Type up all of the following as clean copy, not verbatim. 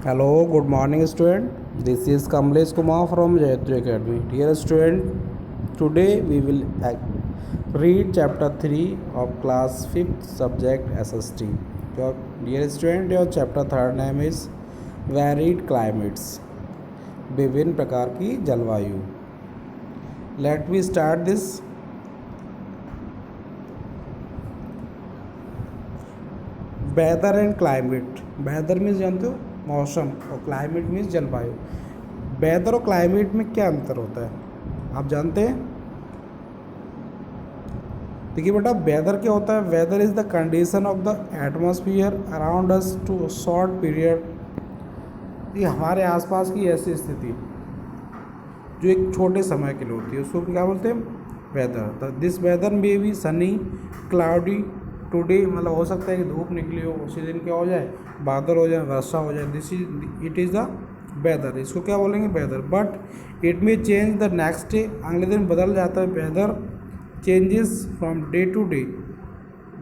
Hello, good morning, student. This is Kamlesh Kumar from Jayatri Academy. Dear student, today we will read chapter 3 of class 5th subject SST. Dear student, your chapter third name is Varied Climates. विभिन्न प्रकार की जलवायु. Let me start this. Weather and climate. Weather means जानते हो मौसम और climate means जलवायु. Weather और क्लाइमेट में क्या अंतर होता है आप जानते हैं? देखिए बेटा, वेदर क्या होता है? Weather is the condition of the atmosphere around us to short period. ये हमारे आसपास की ऐसी स्थिति जो एक छोटे समय के लिए होती है उसको क्या बोलते हैं? वेदर. दिस वेदर में भी सनी, क्लाउडी, टुडे मतलब हो सकता है कि धूप निकली हो, उसी दिन क्या हो जाए, बादल हो जाए, वर्षा हो जाए. This is it is the weather. इसको क्या बोलेंगे? Weather. But it may change the next day. अगले दिन बदल जाता है. Weather changes from day to day.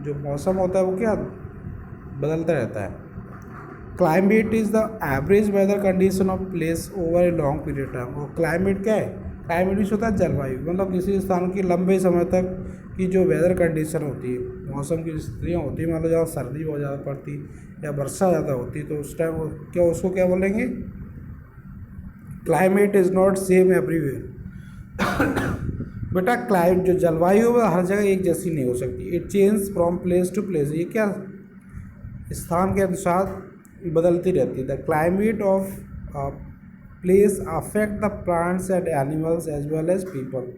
जो मौसम होता है वो क्या बदलता रहता है. Climate is the average weather condition of place over a long period time. और क्लाइमेट क्या है? क्लाइमेट भी होता है जलवायु, मतलब किसी स्थान की लंबे समय तक की जो वेदर कंडीशन होती है, मौसम की स्थितियाँ होती है, मतलब जहाँ सर्दी बहुत ज़्यादा पड़ती या वर्षा ज़्यादा होती है तो उस टाइम क्या उसको क्या बोलेंगे? Climate is not same everywhere. बेटा क्लाइमेट जो जलवायु है हर जगह एक जैसी नहीं हो सकती. It change from place to place. ये क्या स्थान के अनुसार बदलती रहती है. The climate of place affect the plants and animals as well as people.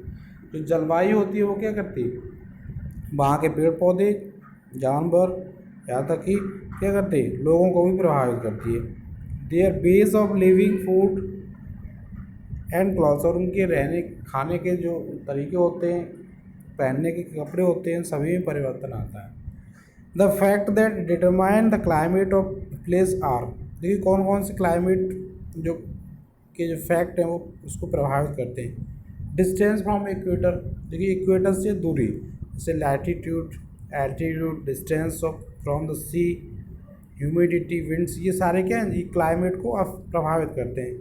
जो जलवायु होती है वो क्या करती है? वहाँ के पेड़ पौधे, जानवर, यहाँ तक कि क्या करते हैं, लोगों को भी प्रभावित करती है. There base of living, food and clothes. और उनके रहने खाने के जो तरीके होते हैं, पहनने के कपड़े होते हैं, सभी में परिवर्तन आता है. The fact that determine the climate of place are. देखिए कौन कौन से क्लाइमेट जो के जो फैक्ट हैं वो उसको प्रभावित करते हैं. Distance from equator. देखिए इक्वेटर से दूरी, जैसे latitude, altitude, distance of from the sea, humidity, winds, ये सारे क्या हैं? ये क्लाइमेट को प्रभावित करते हैं.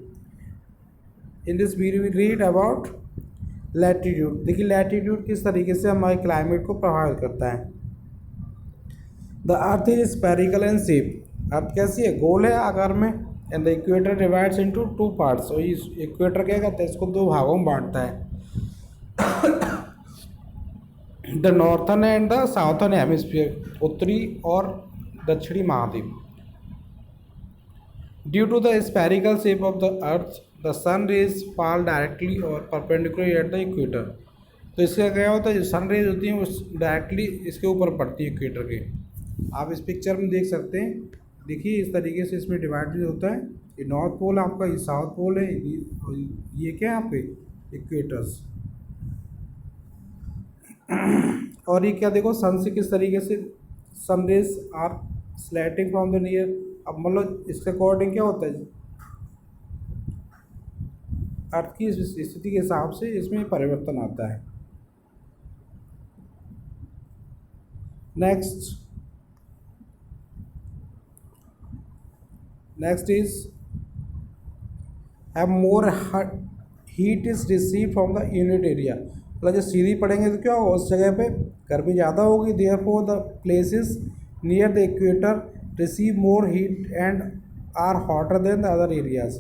In this we will read about latitude. देखिए लैटीट्यूड किस तरीके से हमारे क्लाइमेट को प्रभावित करता है. The earth is spherical and shape. Earth कैसी है? गोल है आकार में. And the equator divides into two parts. और इस इक्वेटर क्या करता है? इसको दो भागों में बांटता है. The northern and the southern hemisphere. उत्तरी और दक्षिणी महाद्वीप. Due to the spherical shape of the earth the sun rays fall directly और परपेंडिकुलर एट द इक्वेटर. तो इसका क्या होता है? जो सन रेज होती हैं वो डायरेक्टली इसके ऊपर पड़ती है इक्वेटर के. आप इस पिक्चर में देख सकते हैं. देखिए इस तरीके से इसमें डिवाइड होता है. ये नॉर्थ पोल आपका, ये साउथ पोल है, ये क्या है आपके इक्वेटर्स. और ये क्या देखो सन से किस तरीके से sun rays are slanting from the near. अब मतलब इसके अकॉर्डिंग क्या होता है? अर्थ की स्थिति के हिसाब से इसमें परिवर्तन आता है. Next is have more heat is receive from the unit area. मतलब जब सीधी पड़ेंगे तो क्या होगा? उस जगह पे गर्मी ज़्यादा होगी. Therefore the places near the equator receive more heat and are hotter than the other areas.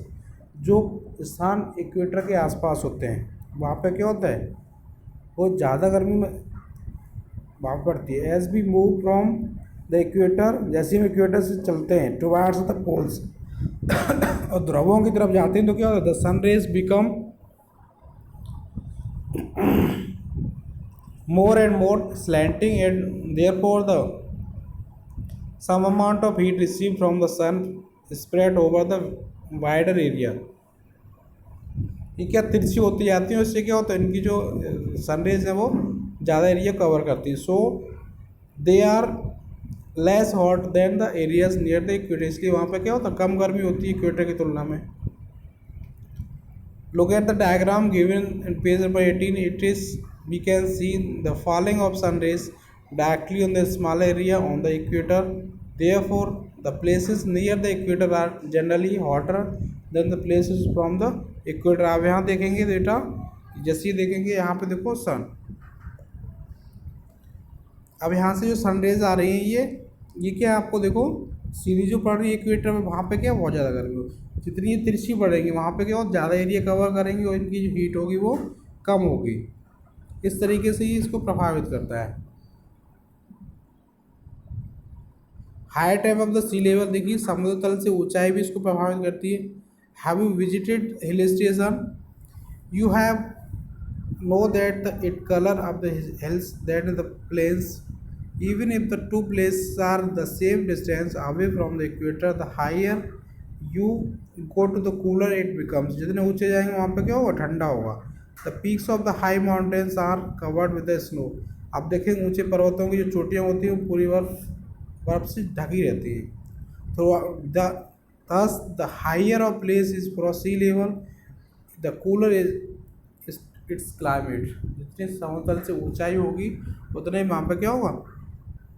जो स्थान इक्वेटर के आसपास होते हैं वहाँ पे क्या होता है? वो ज़्यादा गर्मी में वहाँ पड़ती है. As we move from the equator, जैसे हम इक्वेटर से चलते हैं टुवार्ड्स द पोल्स और ध्रुवों की तरफ जाते हैं तो क्या होता है? The sun rays become more and more slanting and therefore the some amount of heat received from the sun spread over the wider area. ये क्या तिरछी होती जाती है, उससे क्या होता है? इनकी जो सनरेज है वो ज़्यादा एरिया कवर करती है. So they are less hot than the areas near the equator. इसलिए वहाँ पे क्या होता है? कम गर्मी होती है इक्वेटर की तुलना में. Look at the diagram given in page number 18. It is we can see the falling of sun rays directly on the small area on the equator. Therefore, The places near the equator are generally hotter than the places from the equator. आप यहाँ देखेंगे बेटा, जैसे ही देखेंगे यहाँ पे देखो सन, अब यहाँ से जो सनरेज आ रही है ये क्या है आपको देखो, सीधी जो पड़ रही है इक्वेटर में, वहाँ पे क्या बहुत ज़्यादा गर्मी होगी, जितनी ये तिरछी पड़ेगी वहाँ पे क्या, और ज़्यादा एरिया कवर करेंगे और इनकी जो हीट होगी वो कम होगी। इस तरीके से ये इसको प्रभावित करता है। Higher type of the sea level, देखिए समुद्र तल से ऊंचाई भी इसको प्रभावित करती है। Have you visited hill station, you have know that the it color of the hills that the plains, even if the two places are the same distance away from the equator, the higher you go to the cooler it becomes. जितने ऊंचे जाएंगे वहाँ पे क्या होगा, ठंडा होगा। the peaks of the high mountains are covered with the snow, अब देखेंगे ऊंचे पर्वतों की जो चोटियाँ होती हैं वो पूरी बर्फ से ढकी रहती है। तो thus the higher a place is for sea level, the cooler is it's climate. जितनी समतल से ऊंचाई होगी उतने वहाँ पे क्या होगा,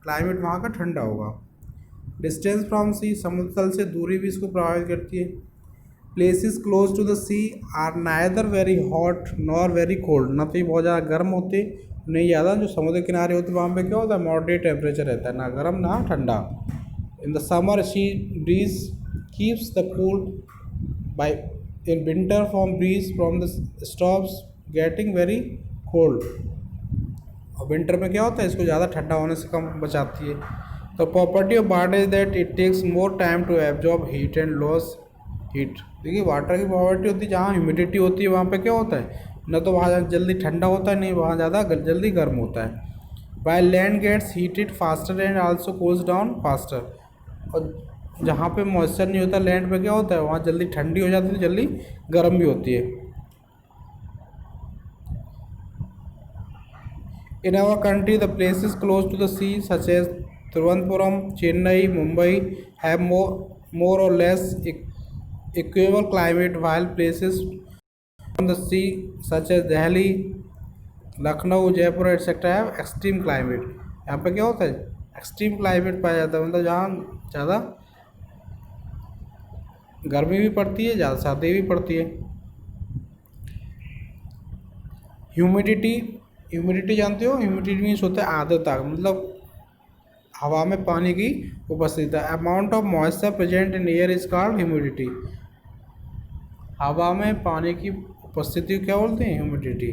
क्लाइमेट वहाँ का ठंडा होगा। डिस्टेंस फ्रॉम सी, समुद्र तल से दूरी भी इसको प्रभावित करती है। Places close to the sea are neither very hot nor very cold, ना तो ये बहुत ज़्यादा गर्म होते नहीं ज़्यादा, जो समुद्र किनारे होते वहाँ पे क्या होता है, मॉडरेट टेम्परेचर रहता है, ना गर्म ना ठंडा। In the summer sea breeze keeps the cool by, in winter from breeze from the stops getting very cold, और विंटर में क्या होता है, इसको ज़्यादा ठंडा होने से कम बचाती है। तो property of water is that it takes more time to absorb heat and loss heat. देखिए वाटर की प्रॉपर्टी होती है, जहाँ ह्यूमिडिटी होती है वहाँ पे क्या होता है, न तो वहाँ जल्दी ठंडा होता है, नहीं वहाँ ज़्यादा जल्दी गर्म होता है। While land gets heated faster and also cools down faster, और जहाँ पे मॉइस्चर नहीं होता लैंड पे क्या होता है, वहाँ जल्दी ठंडी हो जाती है, जल्दी गर्म भी होती है। In our country, the places close to the sea, such as Thiruvananthapuram, Chennai, Mumbai, have more or less equable climate, while places on the sea, such as Delhi, Lucknow, Jaipur, etc., have extreme climate. यहाँ पे क्या होता है, extreme climate पाया जाता है, मतलब जहाँ ज़्यादा गर्मी भी पड़ती है, ज़्यादा सर्दी भी पड़ती है। ह्यूमिडिटी जानते हो, ह्यूमिडिटी मीन्स होता है आर्द्रता, मतलब हवा में पानी की उपस्थिति। Amount of moisture present in air is called humidity, हवा में पानी की उपस्थिति क्या बोलते हैं, humidity.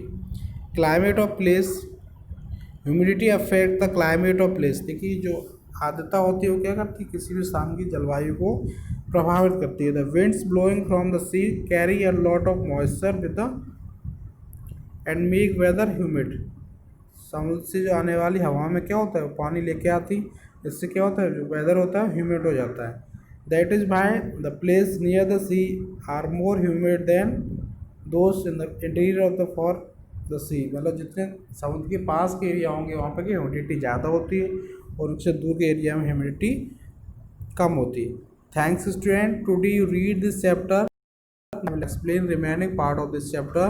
Climate of place, humidity affect the climate of place, देखिए जो आर्द्रता होती है वो क्या करती है, किसी भी स्थान की जलवायु को प्रभावित करती है। The winds blowing from the sea carry a lot of moisture with the and make weather humid, समुद्र से जो आने वाली हवा में क्या होता है, वो पानी लेके आती, इससे क्या होता है, जो वेदर होता है ह्यूमिड हो जाता है। That is why the place near the sea are more humid than those in the interior of the far the sea, मतलब जितने समुद्र के पास के एरिया होंगे वहाँ पर क्या ह्यूमिडिटी ज़्यादा होती है, और उससे दूर के एरिया में ह्यूमिडिटी कम होती है। Thanks student, today you read this chapter, I will explain remaining part of this chapter.